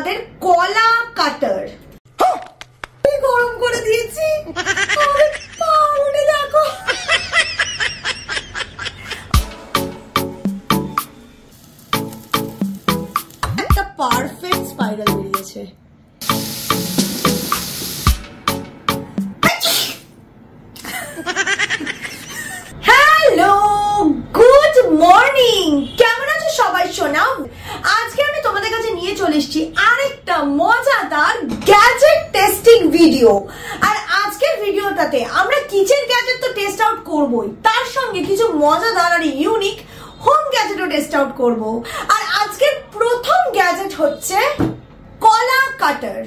আমাদের কলা কাটার। গরম করে দিয়েছি, দেখো একটা পারফেক্ট স্পাইরাল বেরিয়েছে। হ্যালো, গুড মর্নিং, কেমন আছো সবাই সোনা? আজকে আমি তোমাদের কাছে নিয়ে চলে এসেছি আরেকটা মজাদার গ্যাজেট টেস্টিং ভিডিও। আর আজকের ভিডিওটাতে আমরা কিচেন গ্যাজেট তো টেস্ট আউট করবই, তার সঙ্গে কিছু মজাদার আর ইউনিক হোম গ্যাজেটও টেস্ট আউট করব। আর আজকের প্রথম গ্যাজেট হচ্ছে কলা কাটার।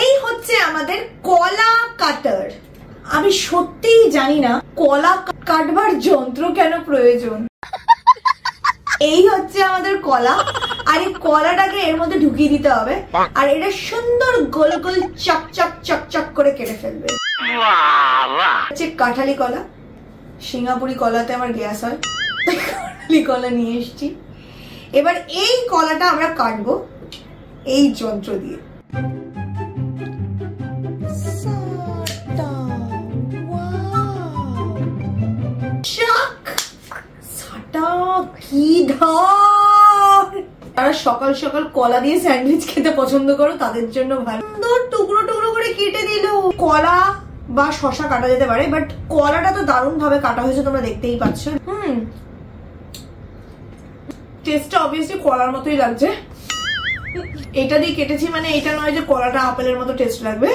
এই হচ্ছে আমাদের কলা কাটার। আমি সত্যিই জানি না কলা কাটবার যন্ত্র কেন প্রয়োজন। এই হচ্ছে আমাদের কলা, আর এই কলাটাকে এর মধ্যে ঢুকিয়ে দিতে হবে, আর এটা সুন্দর গোল গোল চকচক চকচক করে কেটে ফেলবে। হচ্ছে কাঁঠালি কলা। সিঙ্গাপুরি কলাতে আমার গ্যাস হয়, কাঁঠালি কলা নিয়ে এসছি। এবার এই কলাটা আমরা কাটবো এই যন্ত্র দিয়ে। যারা সকাল সকাল কলা দিয়ে স্যান্ডউইচ খেতে পছন্দ করো তাদের জন্য ভালো। সুন্দর টুকরো টুকরো করে কেটে দিল। কলা বা শসা কাটা যেতে পারে, বাট কলাটা তো দারুণ ভাবে কাটা হয়েছে, তোমরা দেখতেই পাচ্ছ। টেস্টটা অবভিয়াসলি কলার মতোই লাগছে। এটা দিয়ে কেটেছি মানে এটা নয় যে কলাটা আপেলের মতো টেস্ট লাগবে।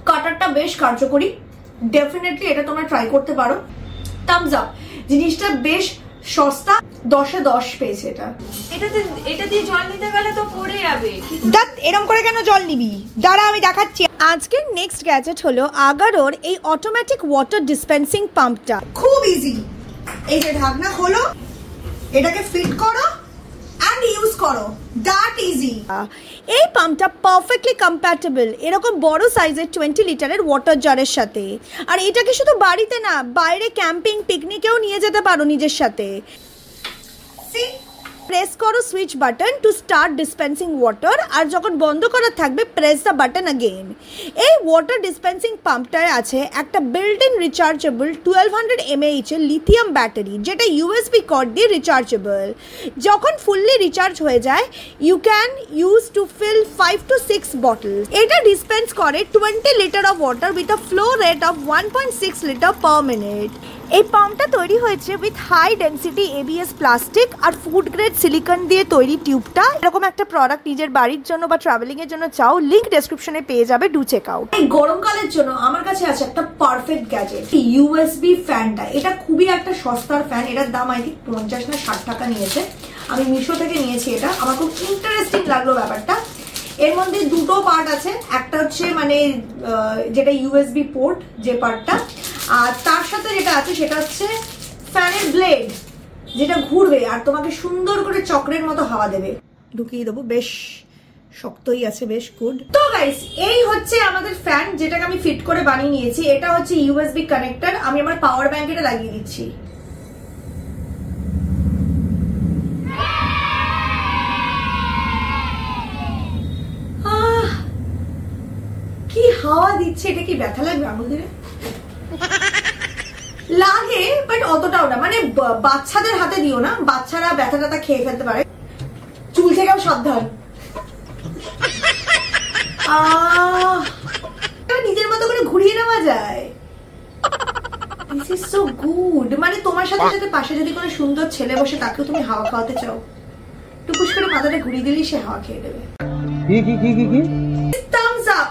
কাটারটা বেশ কার্যকরী, ডেফিনেটলি এটা তোমরা ট্রাই করতে পারো। থামস আপ, জিনিসটা বেশ সস্তা, 10-এ 10 পেয়েছে এটা। এটা দিয়ে জল নিতে গেলে তো পড়ে যাবে। এরকম করে কেন জল নিবি? দাঁড়া আমি দেখাচ্ছি। আজকের নেক্সট গ্যাজেট হলো আগারোর এই অটোমেটিক ওয়াটার ডিসপেন্সিং পাম্পটা। খুব ইজি। এই যে ঢাকনা খোলো, এটাকে ফিট করো এন্ড ইউজ করো, দ্যাট ইজি। এই পাম্পটা পারফেক্টলি কম্প্যাটেবল এরকম বড় সাইজের 20 লিটারের ওয়াটার জারের সাথে। আর এটাকে শুধু বাড়িতে না, বাইরে ক্যাম্পিং পিকনিকেও নিয়ে যেতে পারো নিজের সাথে। প্রেস করো switch button to start dispensing water, আর যখন বন্ধ করা থাকবে প্রেস দ্য বাটন अगेन। এই ওয়াটার ডিসপেন্সিং পাম্পটায় আছে একটা বিল্ট ইন রিচার্জেবল 1200 mAh এর লিথিয়াম ব্যাটারি, যেটা USB কর্ড দিয়ে রিচার্জেবল। যখন ফুললি রিচার্জ হয়ে যায় you can use to fill 5 to 6 bottles। এটা ডিসপেন্স করে 20 litre of water with a flow rate of 1.6 litre per minute. এই পাম্পটা তৈরি হয়েছে with high density ABS plastic আর ফুড গ্রেড সিলিকন দিয়ে তৈরি টিউবটা। এরকম একটা প্রোডাক্ট নিজের বাড়ির জন্য বা ট্রাভেলিং এর জন্য চাও, লিংক ডেসক্রিপশনে পেয়ে যাবে, ডু চেক আউট। এই গরমকালের জন্য আমার কাছে আছে একটা পারফেক্ট গ্যাজেট, USB ফ্যানটা। এটা খুবই একটা সস্তার ফ্যান, এটার দাম আই থিঙ্ক 50 না 60 টাকা নিয়েছে। আমি মিশো থেকে নিয়েছি এটা, আমার খুব ইন্টারেস্টিং লাগলো ব্যাপারটা। এর মধ্যে দুটো পার্ট আছে, একটা হচ্ছে মানে যেটা USB পোর্ট যে পার্টটা, আর তার সাথে যেটা আছে সেটা হচ্ছে ফ্যানের ব্লেড, যেটা ঘুরবে আর তোমাকে সুন্দর করে চক্রের মতো হাওয়া দেবে। ঢুকিয়ে দেবো, বেশ শক্তই আছে, বেশ গুড। তো গাইস, এই হচ্ছে আমাদের ফ্যান, যেটাকে আমি ফিট করে বানিয়ে নিয়েছি। এটা হচ্ছে USB কানেক্টর। আমি আমার পাওয়ার ব্যাংক এটা লাগিয়ে দিচ্ছি। কি হাওয়া দিচ্ছে! এটা কি ব্যথা লাগবে আঙুল দিলে? লাগে, বাট অতটাও না। মানে বাচ্চাদের হাতে দিও না, বাচ্চারা ব্যথা ট্যাথা খেয়ে ফেলতে পারে। চুল থেকেও সাবধান। নিজের মতো করে ঘুরিয়ে নেওয়া যায়। This is so good. মানে তোমার সাথে সাথে পাশে যদি কোনো সুন্দর ছেলে বসে, তাকেও তুমি হাওয়া খাওয়াতে চাও, টুকুস করে মাথাটা ঘুরিয়ে দিলেই সে হাওয়া খেয়ে দেবে। Thums Up.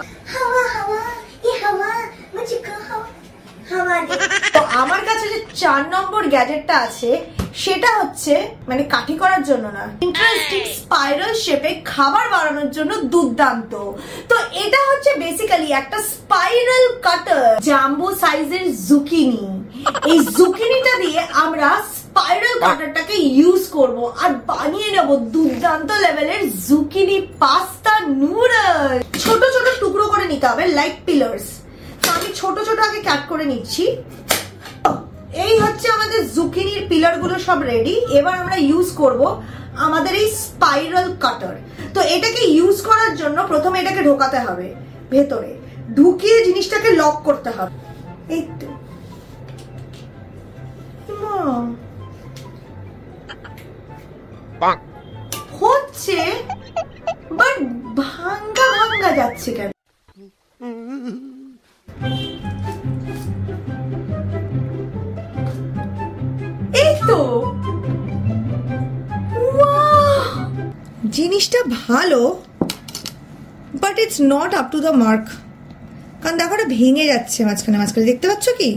তো আমার কাছে যে 4 নম্বর গ্যাজেটটা আছে সেটা হচ্ছে মানে কাঠি করার জন্য না, ইন্টারেস্টিং স্পাইরাল শেপে খাবার বানানোর জন্য দুর্দান্ত। তো এটা হচ্ছে বেসিক্যালি একটা স্পাইরাল কাটার, জাম্বো সাইজের জুকিনি। এই জুকিনিটা দিয়ে আমরা স্পাইরাল কাটারটাকে ইউজ করব আর বানিয়ে নেব দুর্দান্ত লেভেলের জুকিনি পাস্তা নুডলস। ছোট ছোট টুকরো করে নিতে হবে লাইক পিলার্স। তো আমি ছোট ছোট আগে কাট করে নিচ্ছি। এই হচ্ছে আমাদের জুকিনির পিলার গুলো সব রেডি। এবার আমরা ইউজ করব আমাদের এই স্পাইরাল কাটার। তো এটাকে ইউজ করার জন্য প্রথমে এটাকে ঢোকাতে হবে ভেতরে, ঢুকিয়ে জিনিসটাকে লক করতে হবে। এই তো হচ্ছে, বাট ভাঙ্গা ভাঙ্গা যাচ্ছে কেন? এই তো জিনিসটা ভালো, but it's not up to the mark. কারণ দেখো এটা ভেঙে যাচ্ছে মাঝখানে মাঝখানে, দেখতে পাচ্ছ কি?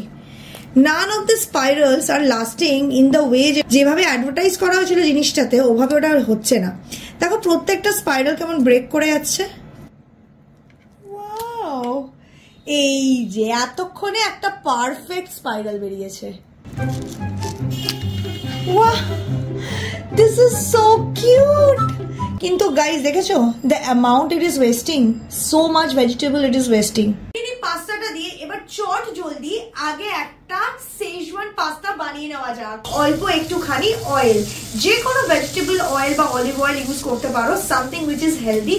None of the spirals are lasting in the way যেভাবে অ্যাডভার্টাইজ করা হয়েছিল জিনিসটাতে, ওভাবে ওটা হচ্ছে না। দেখো প্রত্যেকটা স্পাইরাল কেমন ব্রেক করে যাচ্ছে। ওয়াও, এই যে এতক্ষণে একটা পারফেক্ট স্পাইরাল বেরিয়েছে। Wow, this is so cute. কিন্তু গাইস দেখেছো the amount it is wasting, so much vegetable it is wasting. এই পাস্তাটা দিয়ে এবার চট জলদি আগে একটা সেজওয়ান পাস্তা বানিয়ে নেওয়া যাক। অল্প একটুখানি অয়েল, যে কোনো ভেজিটেবল অয়েল বা অলিভ অয়েল ইউজ করতে পারো, সামথিং উইচ ইজ হেলদি।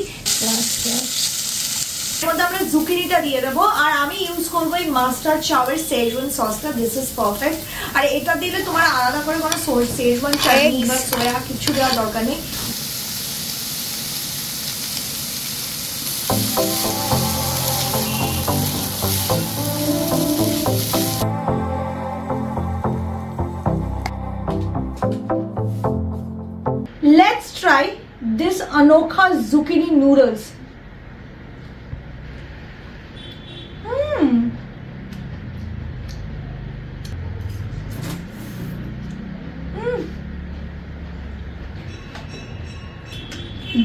এর মধ্যে আমরা জুকিনিটা দিয়ে দেবো, আর আমি ইউজ করবো এই মাস্টার্ড চাওয়ের সেজওয়ান সসটা। This is perfect. আর এটা দিলে তোমার আলাদা করে কোনো সেজওয়ান চাটনি বা সোয়া কিছু দেওয়ার দরকার নেই। Let's try this Anokha zucchini noodles.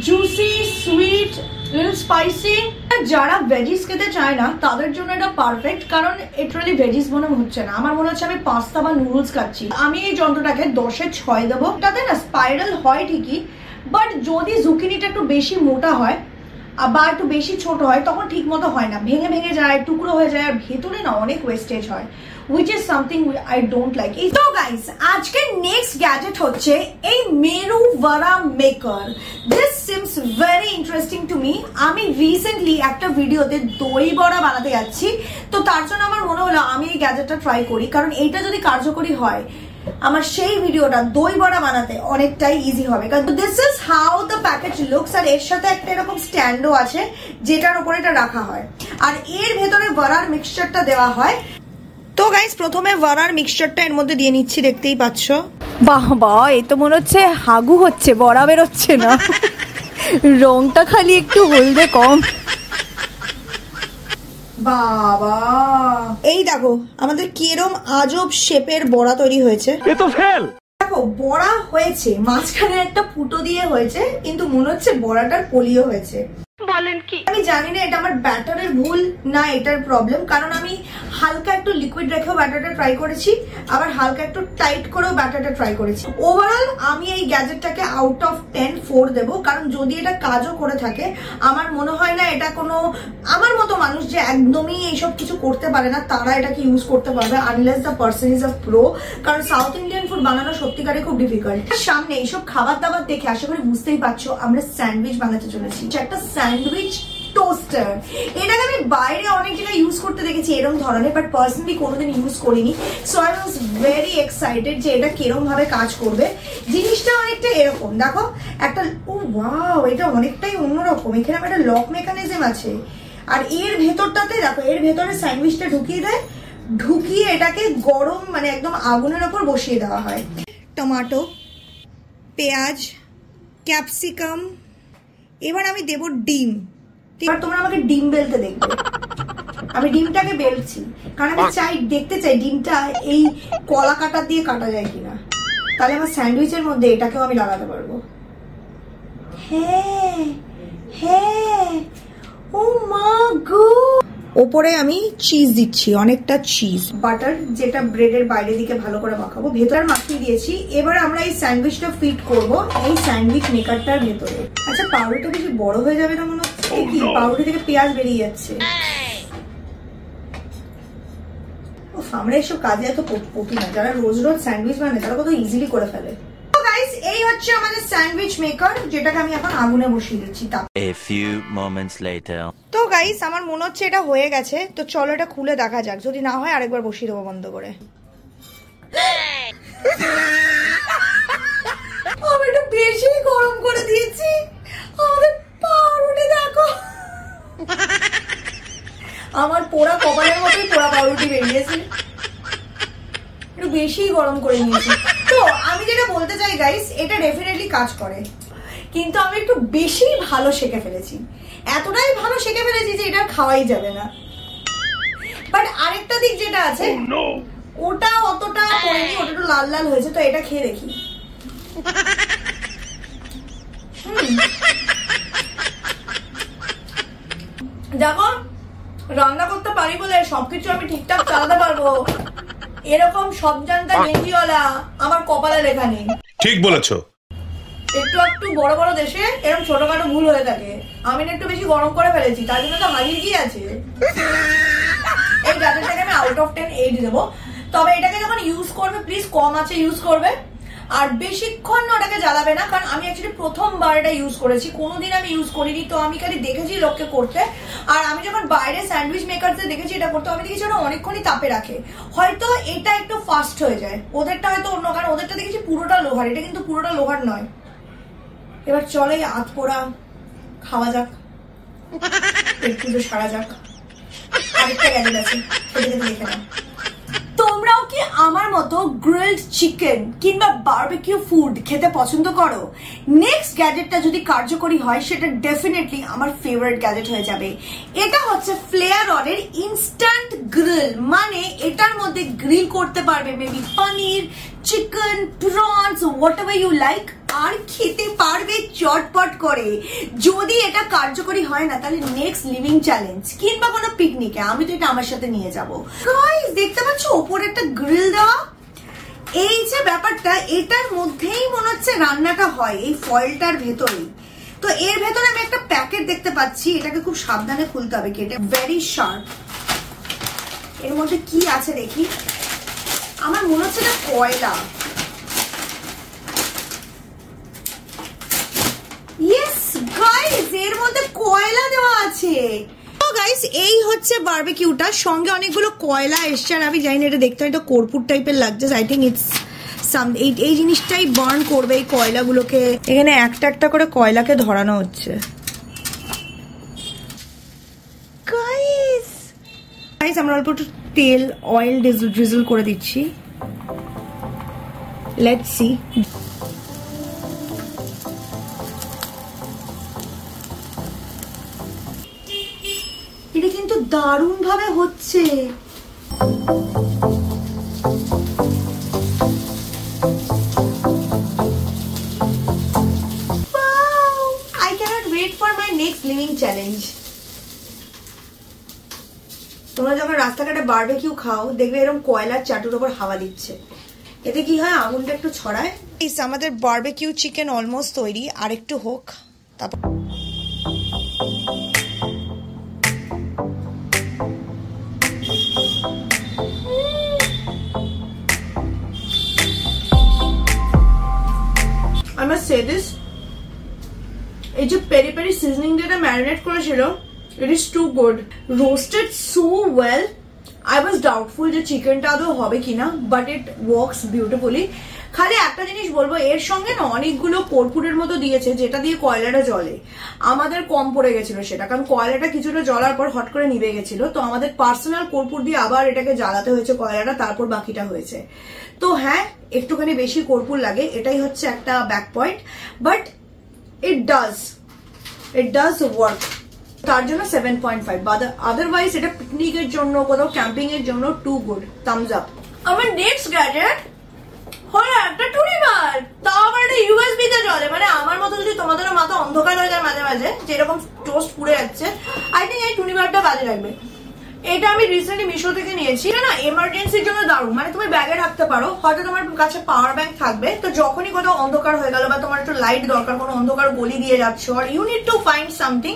Juicy, sweet, little spicy. যারা ভেজিস খেতে চায় না তাদের জন্য এটা পারফেক্ট, কারণ লিটারালি ভেজিস মনে হচ্ছে না। আমার মনে হচ্ছে আমি পাস্তা বা নুডলস খাচ্ছি। আমি এই যন্ত্রটাকে 10-এ 6 দেবো। তাতে না স্পাইরাল হয় ঠিকই, বাট যদি জুকিনিটা একটু বেশি মোটা হয় বা একটু বেশি ছোট হয় তখন ঠিক মতো হয় না, ভেঙে ভেঙে যায়, টুকরো হয়ে যায়, আর ভেতরে না অনেক ওয়েস্টেজ হয়, which is something I don't like. So guys, আজকে নেক্সট গ্যাজেট হচ্ছে এই মেরু ভাড়া maker. This seems very interesting to me. আমি রিসেন্টলি একটা ভিডিওতে দই বড়া বানাতে যাচ্ছি, তো তার জন্য আমার মনে হলো আমি এই গ্যাজেটটা ট্রাই করি, কারণ এইটা যদি কার্যকরী হয় আমার সেই ভিডিওটা দই বড়া বানাতে অনেকটাই ইজি হবে। কারণ this is how the packet looks. আর এর সাথে একটা এরকম স্ট্যান্ডও আছে যেটার উপরে এটা রাখা হয়, আর এর ভেতরে বড়ার মিক্সচারটা দেওয়া হয়। তো গাইস প্রথমে বড়ার মিক্সচারটা এর মধ্যে দিয়ে নিচ্ছি, দেখতেই পাচ্ছ। বাহ বাহ, এই তো মনে হচ্ছে হাগু হচ্ছে, বড়া বেরোচ্ছে না। রংটা খালি একটু হলদে কম। বাবা, এই দেখো আমাদের কিরম আজব শেপের বড়া তৈরি হয়েছে। দেখো বড়া হয়েছে, মাঝখানে একটা ফুটো দিয়ে হয়েছে, কিন্তু মনে হচ্ছে বড়াটার পলিও হয়েছে। বলেন কি? আমি জানি না এটা আমার ব্যাটারের ভুল না এটার প্রবলেম, কারণ আমি হালকা একটু লিকুইড রেখেও ব্যাটারটা ট্রাই করেছি, আবার হালকা একটু টাইট করেও ব্যাটারটা ট্রাই করেছি। ওভারঅল আমি এই গ্যাজেটটাকে আউট অফ 10 4 দেবো, কারণ যদি এটা কাজও করে থাকে আমার মনে হয় না এটা কোনো আমার মতো মানুষ যে একদমই এইসব কিছু করতে পারে না তারা এটাকে ইউজ করতে পারবে, unless the person is a pro. কারণ সাউথ ইন্ডিয়ান ফুড বানানো সত্যিকারে খুব ডিফিকাল্ট। সামনে এইসব খাবার দাবার দেখে আশা করি বুঝতেই পারছো আমরা স্যান্ডউইচ বানাতে চলেছি। একটা স্যান্ডউইচ টোস্টার, এটাকে আমি বাইরে অনেক জায়গায় ইউজ করতে দেখেছি এরকম ধরনের, বাট পার্সোনালি কোনোদিন ইউজ করিনি। So I was very excited যে এটা কিরকম ভাবে কাজ করবে। জিনিসটা অনেকটা এরকম, দেখো একটা, ও ওয়াও, এটা অনেকটাই অন্যরকম। এখানে একটা লক মেকানিজম আছে, আর এর ভেতরটাতে দেখো, এর ভেতরে স্যান্ডউইচটা ঢুকিয়ে দেয়, ঢুকিয়ে এটাকে গরম মানে একদম আগুনের ওপর বসিয়ে দেওয়া হয়। টমেটো, পেঁয়াজ, ক্যাপসিকাম, এবার আমি দেব ডিম। এবার তোমরা আমাকে ডিম বেলতে দেখবে, আমি ডিমটাকে বেলছি, কারণ আমি দেখতে চাই ডিমটা এই কলা কাটা দিয়ে কাটা যায় কিনা, তাহলে আমার স্যান্ডউইচের মধ্যে এটাকেও আমি লাগাতে পারবো। হ্যাঁ হ্যাঁ, ও মা গো। ওপরে আমি চিজ দিচ্ছি, অনেকটা চিজ, বাটার, যেটা ব্রেডের বাইরের দিকে ভালো করে মাখাবো, ভেতরে মাখিয়ে দিয়েছি। এবার আমরা এই স্যান্ডউইচটা ফিট করব এই স্যান্ডউইচ মেকারটার ভেতরে। আচ্ছা, পাউরুটিটা বেশি বড় হয়ে যাবে না মনে হচ্ছে? কি পাউরুটি থেকে পেঁয়াজ বেরিয়ে যাচ্ছে। আমরা এসব কাজে এত পটু না, যারা রোজ রোজ স্যান্ডউইচ বানায় তারা কত ইজিলি করে ফেলে। গাইস এই হচ্ছে আমাদের স্যান্ডউইচ মেকার, যেটাকে আমি এখন আগুনে বসিয়ে দিচ্ছি। A few moments later. তো গাইস আমার মনে হচ্ছে এটা হয়ে গেছে, তো চলো এটা খুলে দেখা যাক, যদি না হয় আরেকবার বসিয়ে দেবো বন্ধ করে। আমি একটু বেশি গরম করে দিয়েছি, আমাদের পাউরুটি দেখো, আমার পোড়া কপালের মতোই পোড়া পাউরুটি বেরিয়েছে, একটু বেশি গরম করে নিয়েছি। তো আমি যেটা বলতে চাই গাইস, এটা ডেফিনেটলি কাজ করে, কিন্তু আমি একটু বেশি ভালো শেখে ফেলেছি, এতটাই ভালো শেখে ফেলেছি যে এটা খাওয়াই যাবে না। বাট আরেকটা দিক যেটা আছে, ওটা অতটা করেনি, ওটা একটু লাল লাল হয়েছে, তো এটা খেয়ে দেখি। দেখো, রান্না করতে পারি বলে সবকিছু আমি ঠিকঠাক চালাতে পারবো, এরকম সব জানতা গেঞ্জিওয়ালা আমার কপালে লেখা নেই। ঠিক বলেছো। একটু একটু বড় বড় দেশে এরকম ছোটখাটো ভুল হয়ে থাকে, আমি একটু বেশি গরম করে ফেলেছি, তার জন্য তো হারিয়ে গিয়ে আছে। এই গ্যাজেটটাকে আমি আউট অফ 10 8 দেবো, তবে এটাকে যখন ইউজ করবে প্লিজ কম আছে ইউজ করবে, আর বেশিক্ষণ ওটাকে জ্বালাবে না, কারণ আমি অ্যাকচুয়ালি প্রথমবার এটা ইউজ করেছি, কোনোদিন আমি ইউজ করিনি, তো আমি খালি দেখেছি লোককে করতে, আর আমি যখন বাইরে স্যান্ডউইচ মেকারসে দেখেছি এটা করতে, আমি দেখেছি ওটা অনেকক্ষণই তাপে রাখে, হয়তো এটা একটু ফাস্ট হয়ে যায়, ওদেরটা হয়তো অন্য, কারণ ওদেরটা দেখেছি পুরোটা লোহার, এটা কিন্তু পুরোটা লোহার নয়। এবার চলে আধ পোড়া খাওয়া যাক, একটু সারা যাক। আরেকটা গ্যাজেট আছে, সেটা দেখে নাও। তোমরাও কি আমার মতো গ্রিলড চিকেন কিংবা বারবিকিউ ফুড খেতে পছন্দ করো? নেক্সট গ্যাজেটটা যদি কার্যকরী হয়, সেটা ডেফিনেটলি আমার ফেভারিট গ্যাজেট হয়ে যাবে। এটা হচ্ছে ফ্লেয়ারনের ইনস্ট্যান্ট গ্রিল, মানে এটার মধ্যে গ্রিল করতে পারবে maybe paneer, chicken, prawns, whatever you like, আর খেতে পারবে চটপট করে। যদি এটা কার্যকরী হয় না, তাহলে নেক্সট লিভিং চ্যালেঞ্জ কিংবা কোনো পিকনিকে আমি তো এটা আমার সাথে নিয়ে যাবো। গাইস দেখতে পাচ্ছ ওপরে একটা গ্রিল দেওয়া, এই যে ব্যাপারটা, এটার মধ্যেই মনে হচ্ছে রান্নাটা হয়, এই ফয়েলটার ভেতরেই। তো এর ভেতরে আমি একটা প্যাকেট দেখতে পাচ্ছি, এটাকে খুব সাবধানে খুলতে হবে, কি এটা ভেরি শার্প। এর মধ্যে কি আছে দেখি, আমার মনে হচ্ছে এটা কয়লা। ইয়েস গাইস, এর মধ্যে কয়লা দেওয়া আছে। তো গাইস এই হচ্ছে বারবিকিউটা, সঙ্গে অনেকগুলো কয়লা এসছে, আর আমি জানি না এটা দেখতে হয়তো কর্পূর টাইপের লাগছে, আই থিঙ্ক ইটস সাম, এই জিনিসটাই বার্ন করবে এই কয়লাগুলোকে। এখানে একটা একটা করে কয়লাকে ধরানো হচ্ছে। গাইস আমরা অল্প একটু তেল অয়েল ড্রিজল করে দিচ্ছি, লেটস সি। এটা কিন্তু দারুণ ভাবে হচ্ছে। I cannot wait for my next living challenge. তোমরা যখন রাস্তাঘাটে বারবিকিউ খাও, দেখবে এরকম কয়লার চাটুর উপর হাওয়া দিচ্ছে, এতে কি হয় আগুনটা একটু ছড়ায়। আমাদের বারবিকিউ চিকেন অলমোস্ট তৈরি, আর একটু হোক তারপর। I must say this, এই যে পেরি পেরি সিজনিং যেটা ম্যারিনেট করেছিল, it is too good, roasted so well. I was doubtful যে চিকেনটা আদৌ হবে কিনা, but it works beautifully. খালি একটা জিনিস বলবো, এর সঙ্গে না অনেকগুলো কর্পূরের মতো দিয়েছে, যেটা দিয়ে কয়লাটা জ্বলে, আমাদের কম পড়ে গেছিল সেটা, কারণ কয়লাটা কিছুটা জ্বলার পর হট করে নিভে গেছিল, তো আমাদের পার্সোনাল কর্পূর দিয়ে আবার এটাকে জ্বালাতে হয়েছে কয়লাটা, তারপর বাকিটা হয়েছে। তো হ্যাঁ, একটুখানি বেশি কর্পূর লাগে, এটাই হচ্ছে একটা back point, but it does work. তার জন্য 7.5, আদারওয়াইজ এটা পিকনিকের জন্য, কোথাও ক্যাম্পিং এর জন্য টু গুড, থামস আপ। আমার নেক্সট গ্যাজেট হলো একটা টুনিবার, তাও আবার এটা ইউএসবি তে চলে, মানে আমার মতো যদি তোমাদেরও মাথা অন্ধকার হয়ে যায় মাঝে মাঝে, যেরকম টোস্ট পুড়ে যাচ্ছে, আই থিঙ্ক এই টুনিবারটা কাজে লাগবে। এটা আমি রিসেন্টলি মিশো থেকে নিয়েছি, এটা না এমার্জেন্সির জন্য দারুণ, মানে তুমি ব্যাগে রাখতে পারো, হয়তো তোমার কাছে পাওয়ার ব্যাংক থাকবে, তো যখনই কোথাও অন্ধকার হয়ে গেল বা তোমার একটু লাইট দরকার, কোনো অন্ধকার গলি দিয়ে যাচ্ছ, আর you need to find something,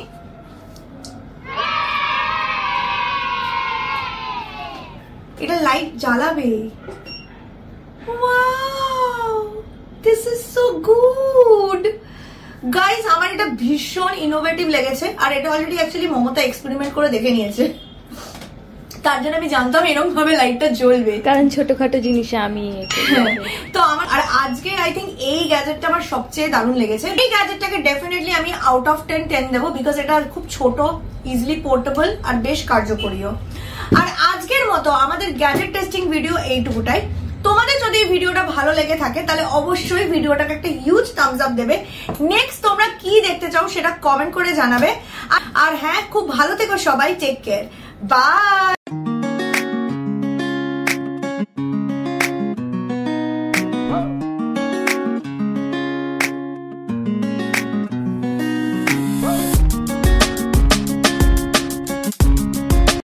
এটা লাইট জ্বালাবে। Wow, this is so good guys. আমার এটা ভীষণ ইনোভেটিভ লেগেছে, আর এটা অলরেডি অ্যাকচুয়ালি মমতা এক্সপেরিমেন্ট করে দেখে নিয়েছে, তার জন্য আমি জানতাম এরকম ভাবে লাইটটা জ্বলবে, কারণ ছোটখাটো জিনিসে আমি তো আমার আর আজকে আই থিঙ্ক এই গ্যাজেটটা আমার সবচেয়ে দারুণ লেগেছে। এই গ্যাজেটটাকে ডেফিনেটলি আমি আউট অফ 10 দেবো, বিকজ এটা খুব ছোট, ইজিলি পোর্টেবল আর বেশ কার্যকরীও। আর আজকের মতো আমাদের গ্যাজেট টেস্টিং ভিডিও এইটুকুটাই। তোমাদের যদি এই ভিডিওটা ভালো লেগে থাকে তাহলে অবশ্যই ভিডিওটাকে একটা হিউজ থামস আপ দেবে। নেক্সট তোমরা কি দেখতে চাও সেটা কমেন্ট করে জানাবে। আর হ্যাঁ, খুব ভালো থেকো সবাই, টেক কেয়ার, বাই।